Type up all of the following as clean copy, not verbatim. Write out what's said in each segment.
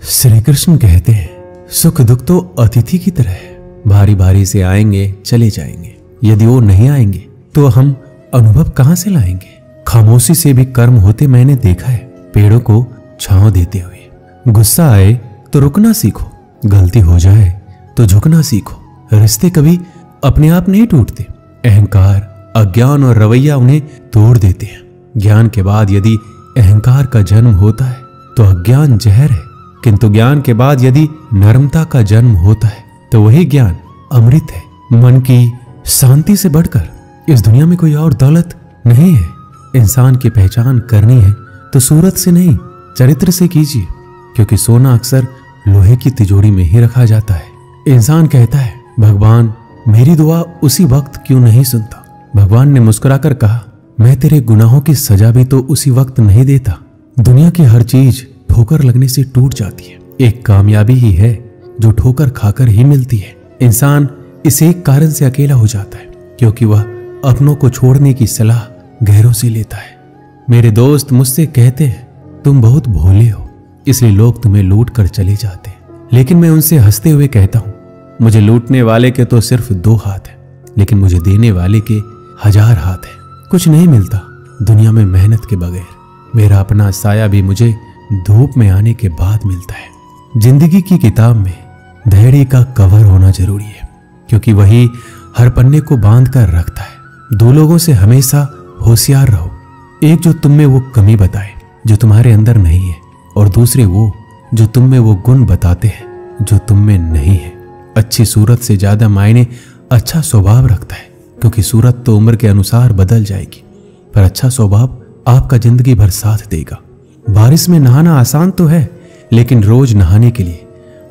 श्री कृष्ण कहते हैं सुख दुख तो अतिथि की तरह है, भारी भारी से आएंगे चले जाएंगे। यदि वो नहीं आएंगे तो हम अनुभव कहां से लाएंगे। खामोशी से भी कर्म होते मैंने देखा है, पेड़ों को छांव देते हुए। गुस्सा आए तो रुकना सीखो, गलती हो जाए तो झुकना सीखो। रिश्ते कभी अपने आप नहीं टूटते, अहंकार अज्ञान और रवैया उन्हें तोड़ देते हैं। ज्ञान के बाद यदि अहंकार का जन्म होता है तो अज्ञान जहर है, किंतु ज्ञान के बाद यदि नर्मता का जन्म होता है तो वही ज्ञान अमृत है। मन की शांति से बढ़कर इस दुनिया में कोई और दौलत नहीं है। इंसान की पहचान करनी है तो सूरत से नहीं, चरित्र से कीजिए, क्योंकि सोना अक्सर लोहे की तिजोरी में ही रखा जाता है। इंसान कहता है भगवान मेरी दुआ उसी वक्त क्यों नहीं सुनता। भगवान ने मुस्कुराकर कहा मैं तेरे गुनाहों की सजा भी तो उसी वक्त नहीं देता। दुनिया की हर चीज ठोकर लगने से टूट जाती है, एक कामयाबी ही है जो ठोकर खाकर ही मिलती है। इंसान इस एक कारण से अकेला हो जाता है क्योंकि वह अपनों को छोड़ने की सलाह गैरों से लेता है। मेरे दोस्त मुझसे कहते हैं तुम बहुत भोले हो, इसलिए लोग तुम्हें लूट कर चले जाते हैं। लेकिन मैं उनसे हंसते हुए कहता हूं मुझे लूटने वाले के तो सिर्फ 2 हाथ हैं, लेकिन मुझे देने वाले के 1000 हाथ हैं। कुछ नहीं मिलता दुनिया में मेहनत के बगैर। मेरा अपना साया भी मुझे धूप में आने के बाद मिलता है। जिंदगी की किताब में धैर्य का कवर होना जरूरी है, क्योंकि वही हर पन्ने को बांध कर रखता है। 2 लोगों से हमेशा होशियार रहो, एक जो तुम में वो कमी बताए जो तुम्हारे अंदर नहीं है, और दूसरे वो जो तुम में वो गुण बताते हैं जो तुम में नहीं है। अच्छी सूरत से ज्यादा मायने अच्छा स्वभाव रखता है, क्योंकि सूरत तो उम्र के अनुसार बदल जाएगी, पर अच्छा स्वभाव आपका जिंदगी भर साथ देगा। बारिश में नहाना आसान तो है, लेकिन रोज नहाने के लिए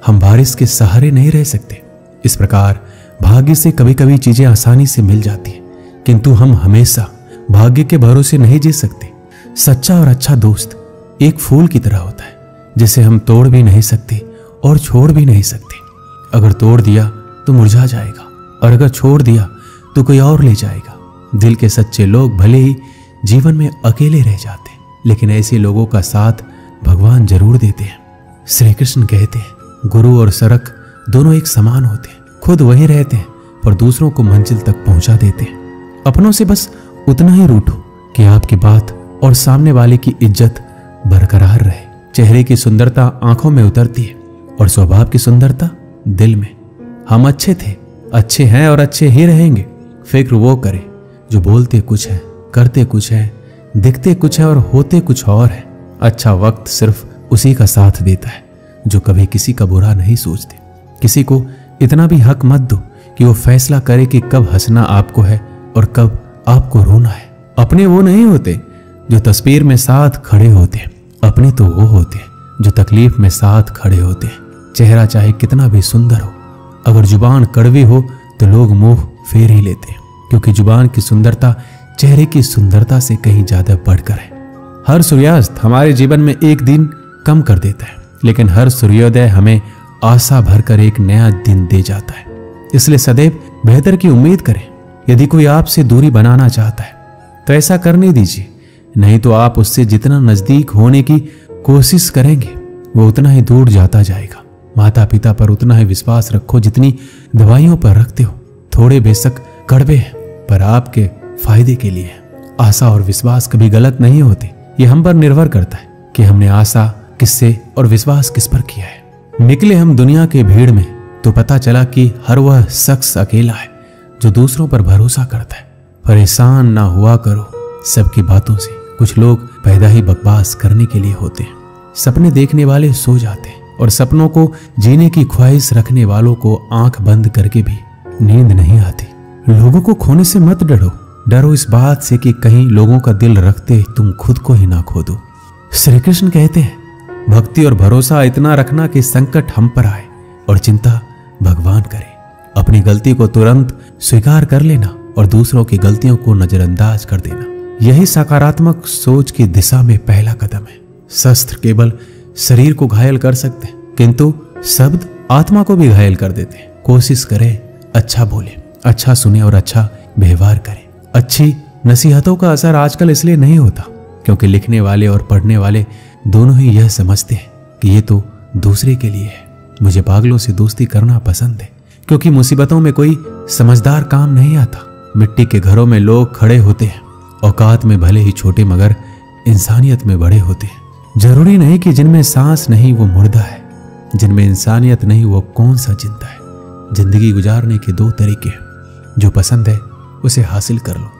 हम बारिश के सहारे नहीं रह सकते। इस प्रकार भाग्य से कभी कभी चीजें आसानी से मिल जाती हैं, किंतु हम हमेशा भाग्य के भरोसे नहीं जी सकते। सच्चा और अच्छा दोस्त एक फूल की तरह होता है, जिसे हम तोड़ भी नहीं सकते और छोड़ भी नहीं सकते। अगर तोड़ दिया तो मुरझा जाएगा, और अगर छोड़ दिया तो कोई और ले जाएगा। दिल के सच्चे लोग भले ही जीवन में अकेले रह जाते, लेकिन ऐसे लोगों का साथ भगवान जरूर देते हैं। श्री कृष्ण कहते हैं गुरु और सड़क दोनों एक समान होते हैं, खुद वहीं रहते हैं पर दूसरों को मंजिल तक पहुंचा देते हैं। अपनों से बस उतना ही रूठो कि आपकी बात और सामने वाले की इज्जत बरकरार रहे। चेहरे की सुंदरता आंखों में उतरती है और स्वभाव की सुंदरता दिल में। हम अच्छे थे, अच्छे हैं और अच्छे ही रहेंगे। फिक्र वो करे जो बोलते कुछ है, करते कुछ है, दिखते कुछ है और होते कुछ और है। अच्छा वक्त सिर्फ उसी का साथ देता है जो कभी किसी का बुरा नहीं सोचते। किसी को इतना भी हक मत दो कि वो फैसला करे कि कब हंसना आपको है और कब आपको रोना है। अपने वो नहीं होते जो तस्वीर में साथ खड़े होते हैं, अपने तो वो होते हैं जो तकलीफ में साथ खड़े होते हैं। चेहरा चाहे कितना भी सुंदर हो, अगर जुबान कड़वी हो तो लोग मुंह फेर ही लेते हैं, क्योंकि जुबान की सुंदरता चेहरे की सुंदरता से कहीं ज्यादा बढ़कर है। हर सूर्यास्त हमारे जीवन में एक दिन कम कर देता है, लेकिन हर सूर्योदय हमें आशा भरकर एक नया दिन दे जाता है। इसलिए सदैव बेहतर की उम्मीद करें। यदि कोई आपसे दूरी बनाना चाहता है तो ऐसा करने दीजिए, नहीं तो आप उससे जितना नजदीक होने की कोशिश करेंगे वो उतना ही दूर जाता जाएगा। माता पिता पर उतना ही विश्वास रखो जितनी दवाइयों पर रखते हो। थोड़े बेशक कड़वे हैं पर आपके फायदे के लिए है। आशा और विश्वास कभी गलत नहीं होते, ये हम पर निर्भर करता है कि हमने आशा किससे और विश्वास किस पर किया है। निकले हम दुनिया के भीड़ में तो पता चला कि हर वह शख्स अकेला है जो दूसरों पर भरोसा करता है। परेशान ना हुआ करो सबकी बातों से, कुछ लोग पैदा ही बकवास करने के लिए होते हैं। सपने देखने वाले सो जाते हैं और सपनों को जीने की ख्वाहिश रखने वालों को आंख बंद करके भी नींद नहीं आती। लोगों को खोने से मत डरो, डरो इस बात से कि कहीं लोगों का दिल रखते तुम खुद को ही ना खो दो। श्री कृष्ण कहते हैं भक्ति और भरोसा इतना रखना कि संकट हम पर आए और चिंता भगवान करे। अपनी गलती को तुरंत स्वीकार कर लेना और दूसरों की गलतियों को नजरअंदाज कर देना, यही सकारात्मक सोच की दिशा में पहला कदम है। शस्त्र केवल शरीर को घायल कर सकते हैं, किंतु शब्द आत्मा को भी घायल कर देते हैं। कोशिश करें अच्छा बोले, अच्छा सुने और अच्छा व्यवहार करें। अच्छी नसीहतों का असर आजकल इसलिए नहीं होता क्योंकि लिखने वाले और पढ़ने वाले दोनों ही यह समझते हैं कि ये तो दूसरे के लिए है। मुझे पागलों से दोस्ती करना पसंद है, क्योंकि मुसीबतों में कोई समझदार काम नहीं आता। मिट्टी के घरों में लोग खड़े होते हैं, औकात में भले ही छोटे मगर इंसानियत में बड़े होते हैं। जरूरी नहीं कि जिनमें सांस नहीं वो मुर्दा है, जिनमें इंसानियत नहीं वो कौन सा जिंदा है। जिंदगी गुजारने के दो तरीके हैं, जो पसंद है उसे हासिल कर लो,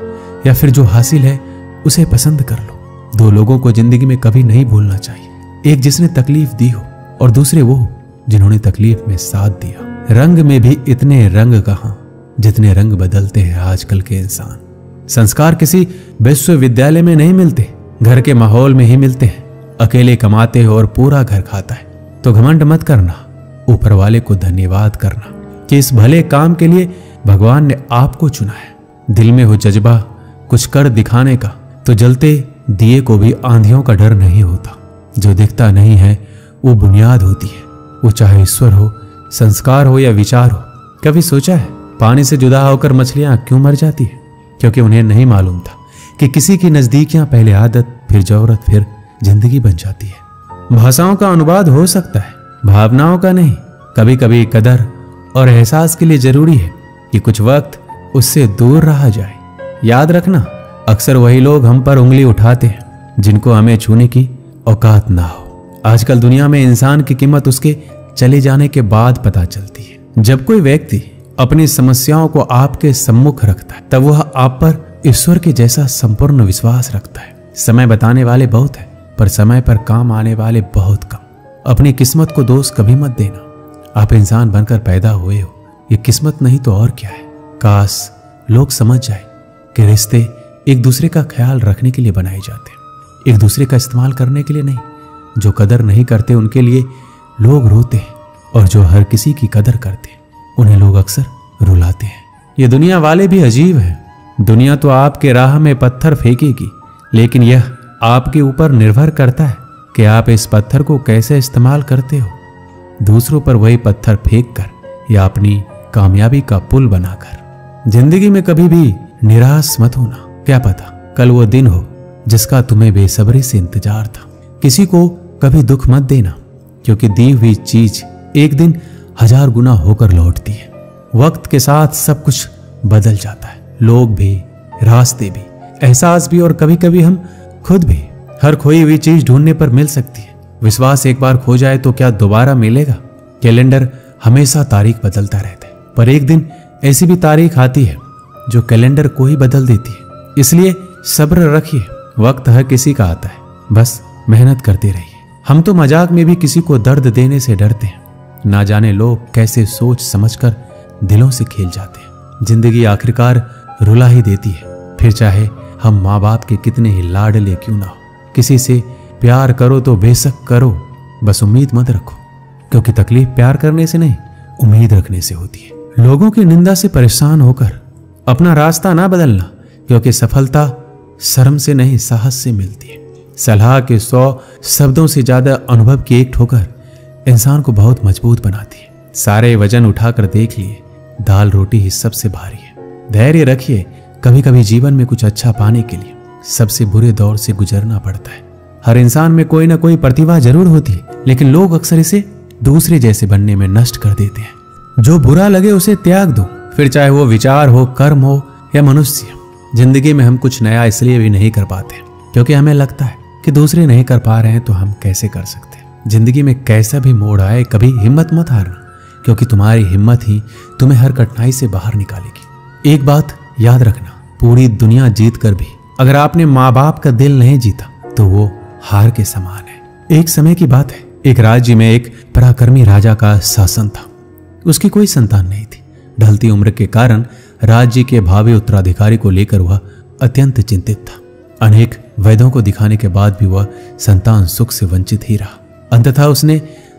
या फिर जो हासिल है उसे पसंद कर लो। दो लोगों को जिंदगी में कभी नहीं भूलना चाहिए, एक जिसने तकलीफ दी हो और दूसरे वो जिन्होंने तकलीफ में साथ दिया। रंग में भी इतने रंग कहां जितने रंग बदलते हैं आजकल के इंसान। संस्कार किसी विश्वविद्यालय में नहीं मिलते, घर के माहौल में ही मिलते हैं। अकेले कमाते हो और पूरा घर खाता है तो घमंड मत करना, ऊपर वाले को धन्यवाद करना कि इस भले काम के लिए भगवान ने आपको चुना है। दिल में हो जज्बा कुछ कर दिखाने का तो जलते दिए को भी आंधियों का डर नहीं होता। जो दिखता नहीं है वो बुनियाद होती है, वो चाहे ईश्वर हो, संस्कार हो या विचार हो। कभी सोचा है पानी से जुदा होकर मछलियां क्यों मर जाती है? क्योंकि उन्हें नहीं मालूम था कि किसी की नजदीकियां पहले आदत, फिर जौहरत, फिर जिंदगी बन जाती है। भाषाओं का अनुवाद हो सकता है, भावनाओं का नहीं। कभी कभी कदर और एहसास के लिए जरूरी है कि कुछ वक्त उससे दूर रहा जाए। याद रखना, अक्सर वही लोग हम पर उंगली उठाते हैं जिनको हमें छूने की औकात ना हो। आजकल दुनिया में इंसान की कीमत उसके चले जाने के बाद पता चलती है। जब कोई व्यक्ति अपनी समस्याओं को आपके सम्मुख रखता है तब वह आप पर ईश्वर के जैसा संपूर्ण विश्वास रखता है। समय बताने वाले बहुत है, पर समय पर काम आने वाले बहुत कम। अपनी किस्मत को दोष कभी मत देना। आप इंसान बनकर पैदा हुए हो, ये किस्मत नहीं तो और क्या है। काश लोग समझ जाए कि रिश्ते एक दूसरे का ख्याल रखने के लिए बनाए जाते हैं, एक दूसरे का इस्तेमाल करने के लिए नहीं। जो कदर नहीं करते उनके लिए लोग रोते हैं, और जो हर किसी की कदर करते हैं उन्हें लोग अक्सर रुलाते हैं। ये दुनिया वाले भी अजीब हैं। दुनिया तो आपके राह में पत्थर फेंकेगी, लेकिन यह आपके ऊपर निर्भर करता है कि आप इस पत्थर को कैसे इस्तेमाल करते हो। दूसरों पर वही पत्थर फेंक कर या अपनी कामयाबी का पुल बनाकर। जिंदगी में कभी भी निराश मत होना, क्या पता कल वो दिन हो जिसका तुम्हें बेसब्री से इंतजार था। किसी को कभी दुख मत देना, क्योंकि दी हुई चीज एक दिन 1000 गुना होकर लौटती है। वक्त के साथ सब कुछ बदल जाता है, लोग भी, रास्ते भी, एहसास भी, और कभी कभी हम खुद भी। हर खोई हुई चीज ढूंढने पर मिल सकती है। विश्वास एक बार खो जाए तो क्या दोबारा मिलेगा? कैलेंडर हमेशा तारीख बदलता रहता है, पर एक दिन ऐसी भी तारीख आती है जो कैलेंडर को ही बदल देती है। इसलिए सब्र रखिए, वक्त हर किसी का आता है, बस मेहनत करते रहिए। हम तो मजाक में भी किसी को दर्द देने से डरते हैं। ना जाने लोग कैसे सोच समझकर दिलों से खेल जाते हैं। जिंदगी आखिरकार रुला ही देती है, फिर चाहे हम माँ बाप के कितने ही लाडले क्यों ना हो। किसी से प्यार करो तो बेशक करो, बस उम्मीद मत रखो, क्योंकि तकलीफ प्यार करने से नहीं उम्मीद रखने से होती है। लोगों की निंदा से परेशान होकर अपना रास्ता ना बदलना, क्योंकि सफलता शर्म से नहीं साहस से मिलती है। सलाह के 100 शब्दों से ज्यादा अनुभव की एक ठोकर इंसान को बहुत मजबूत बनाती है। सारे वजन उठाकर देख लिए, दाल रोटी ही सबसे भारी है। धैर्य रखिए, कभी कभी जीवन में कुछ अच्छा पाने के लिए सबसे बुरे दौर से गुजरना पड़ता है। हर इंसान में कोई ना कोई प्रतिभा जरूर होती है, लेकिन लोग अक्सर इसे दूसरे जैसे बनने में नष्ट कर देते हैं। जो बुरा लगे उसे त्याग दो, फिर चाहे वो विचार हो, कर्म हो या मनुष्य। जिंदगी में हम कुछ नया इसलिए भी नहीं कर पाते क्योंकि हमें लगता है कि दूसरे नहीं कर पा रहे हैं तो हम कैसे कर सकते हैं। जिंदगी में कैसा भी मोड़ आए कभी हिम्मत मत हारना, क्योंकि तुम्हारी हिम्मत ही तुम्हें हर कठिनाई से बाहर निकालेगी। एक बात याद रखना, पूरी दुनिया जीत कर भी अगर आपने माँ बाप का दिल नहीं जीता तो वो हार के समान है। एक समय की बात है, एक राज्य में एक पराक्रमी राजा का शासन था। उसकी कोई संतान नहीं थी। ढलती उम्र के कारण राज्य के भावी उत्तराधिकारी को लेकर वह अत्यंत चिंतित था। अनेक वैद्यों को दिखाने के बाद भी वह संतान सुख से वंचित ही रहा। अंततः उसने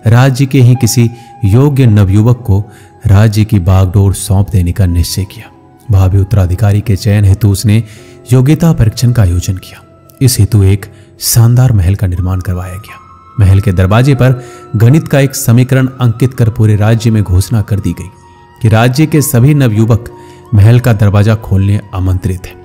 राज्य के ही किसी योग्य नवयुवक को राज्य की बागडोर सौंप देने का निश्चय किया। भावी उत्तराधिकारी के चयन हेतु उसने योग्यता परीक्षण का आयोजन किया। इस हेतु एक शानदार महल का निर्माण करवाया गया। महल के दरवाजे पर गणित का एक समीकरण अंकित कर पूरे राज्य में घोषणा कर दी गई कि राज्य के सभी नवयुवक महल का दरवाजा खोलने आमंत्रित हैं।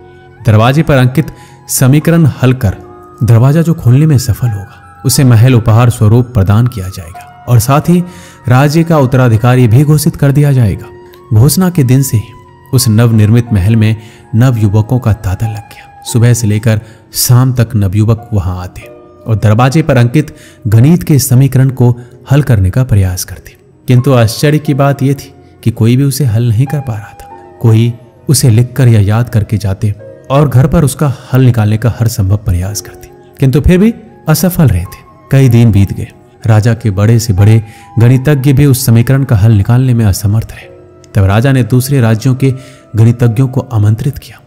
दरवाजे पर अंकित समीकरण हल कर दरवाजा जो खोलने में सफल होगा उसे महल उपहार स्वरूप प्रदान किया जाएगा। और साथ ही राज्य का उत्तराधिकारी भी घोषित कर दिया जाएगा। घोषणा के दिन से ही उस नवनिर्मित महल में नवयुवकों का तांता लग गया। सुबह से लेकर शाम तक नवयुवक वहां आते और दरवाजे पर अंकित गणित के समीकरण को हल करने का प्रयास करते, किंतु आश्चर्य की बात यह थी कि कोई भी उसे हल नहीं कर पा रहा था। कोई उसे लिखकर या याद करके जाते और घर पर उसका हल निकालने का हर संभव प्रयास करते, किंतु फिर भी असफल रहे थे। कई दिन बीत गए। राजा के बड़े से बड़े गणितज्ञ भी उस समीकरण का हल निकालने में असमर्थ रहे। तब राजा ने दूसरे राज्यों के गणितज्ञों को आमंत्रित किया।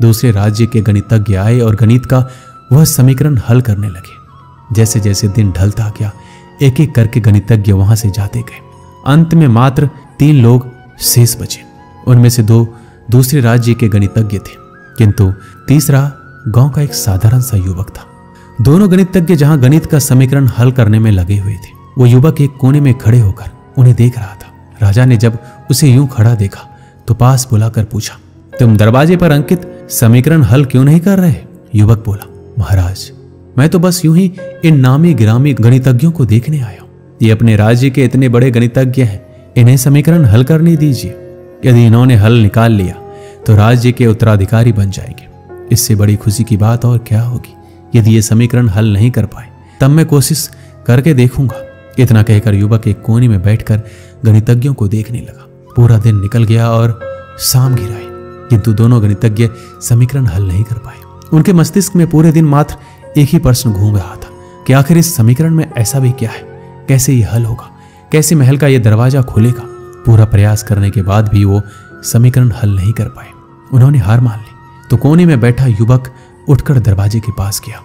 दूसरे राज्य के गणितज्ञ आए और गणित का वह समीकरण हल करने लगे। जैसे जैसे दिन ढलता गया, एक एक करके गणितज्ञ वहां से जाते गए। अंत में मात्र 3 लोग शेष बचे। उनमें से 2 दूसरे राज्य के गणितज्ञ थे, किंतु तीसरा गांव का एक साधारण सा युवक था। दोनों गणितज्ञ जहां गणित का समीकरण हल करने में लगे हुए थे, वो युवक एक कोने में खड़े होकर उन्हें देख रहा था। राजा ने जब उसे यूं खड़ा देखा तो पास बुलाकर पूछा, तुम दरवाजे पर अंकित समीकरण हल क्यों नहीं कर रहे? युवक बोला, महाराज, मैं तो बस यूं ही इन नामी गिरामी गणितज्ञों को देखने आया हूं। ये अपने राज्य के इतने बड़े गणितज्ञ हैं, इन्हें समीकरण हल करने दीजिए। यदि इन्होंने हल निकाल लिया तो राज्य के उत्तराधिकारी बन जाएंगे। इससे बड़ी खुशी की बात और क्या होगी। यदि ये समीकरण हल नहीं कर पाए तब मैं कोशिश करके देखूंगा। इतना कहकर युवक एक कोने में बैठकर गणितज्ञों को देखने लगा। पूरा दिन निकल गया और शाम घिर आई, किंतु दोनों गणितज्ञ समीकरण हल नहीं कर पाए। उनके मस्तिष्क में पूरे दिन मात्र एक ही प्रश्न घूम रहा था कि आखिर इस समीकरण में ऐसा भी क्या है, कैसे ये हल होगा, कैसे महल का ये दरवाजा खुलेगा। पूरा प्रयास करने के बाद भी वो समीकरण हल नहीं कर पाए। उन्होंने हार मान ली तो कोने में बैठा युवक उठकर दरवाजे के पास गया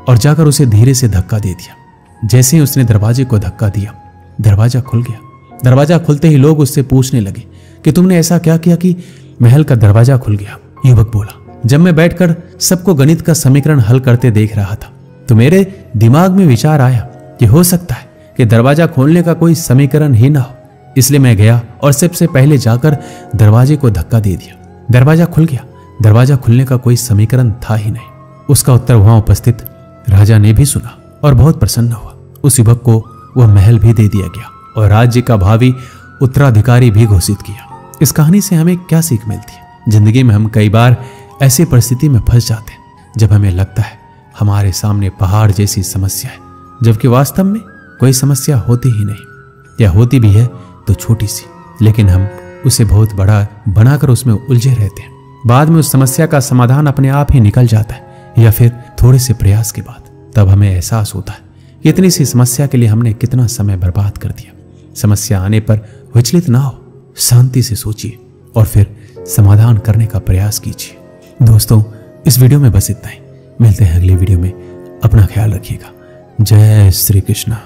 और जाकर उसे धीरे से धक्का दे दिया। जैसे ही उसने दरवाजे को धक्का दिया, दरवाजा खुल गया। दरवाजा खुलते ही लोग उससे पूछने लगे कि तुमने ऐसा क्या किया कि महल का दरवाजा खुल गया? युवक बोला, जब मैं बैठकर सबको गणित का समीकरण हल करते देख रहा था तो मेरे दिमाग में विचार आया कि हो सकता है कि दरवाजा खोलने का कोई समीकरण ही ना हो। इसलिए मैं गया और सबसे पहले जाकर दरवाजे को धक्का दे दिया। दरवाजा खुल गया। दरवाजा खुलने का कोई समीकरण था ही नहीं। उसका उत्तर वहां उपस्थित राजा ने भी सुना और बहुत प्रसन्न हुआ। उस युवक को वह महल भी दे दिया गया और राज्य का भावी उत्तराधिकारी भी घोषित किया। इस कहानी से हमें क्या सीख मिलती है? जिंदगी में हम कई बार ऐसी परिस्थिति में फंस जाते हैं जब हमें लगता है हमारे सामने पहाड़ जैसी समस्या है, जबकि वास्तव में कोई समस्या होती ही नहीं, या होती भी है तो छोटी सी, लेकिन हम उसे बहुत बड़ा बनाकर उसमें उलझे रहते हैं। बाद में उस समस्या का समाधान अपने आप ही निकल जाता है, या फिर थोड़े से प्रयास के बाद। तब हमें एहसास होता है कि इतनी सी समस्या के लिए हमने कितना समय बर्बाद कर दिया। समस्या आने पर विचलित ना हो, शांति से सोचिए और फिर समाधान करने का प्रयास कीजिए। दोस्तों, इस वीडियो में बस इतना ही। मिलते हैं अगली वीडियो में। अपना ख्याल रखिएगा। जय श्री कृष्णा।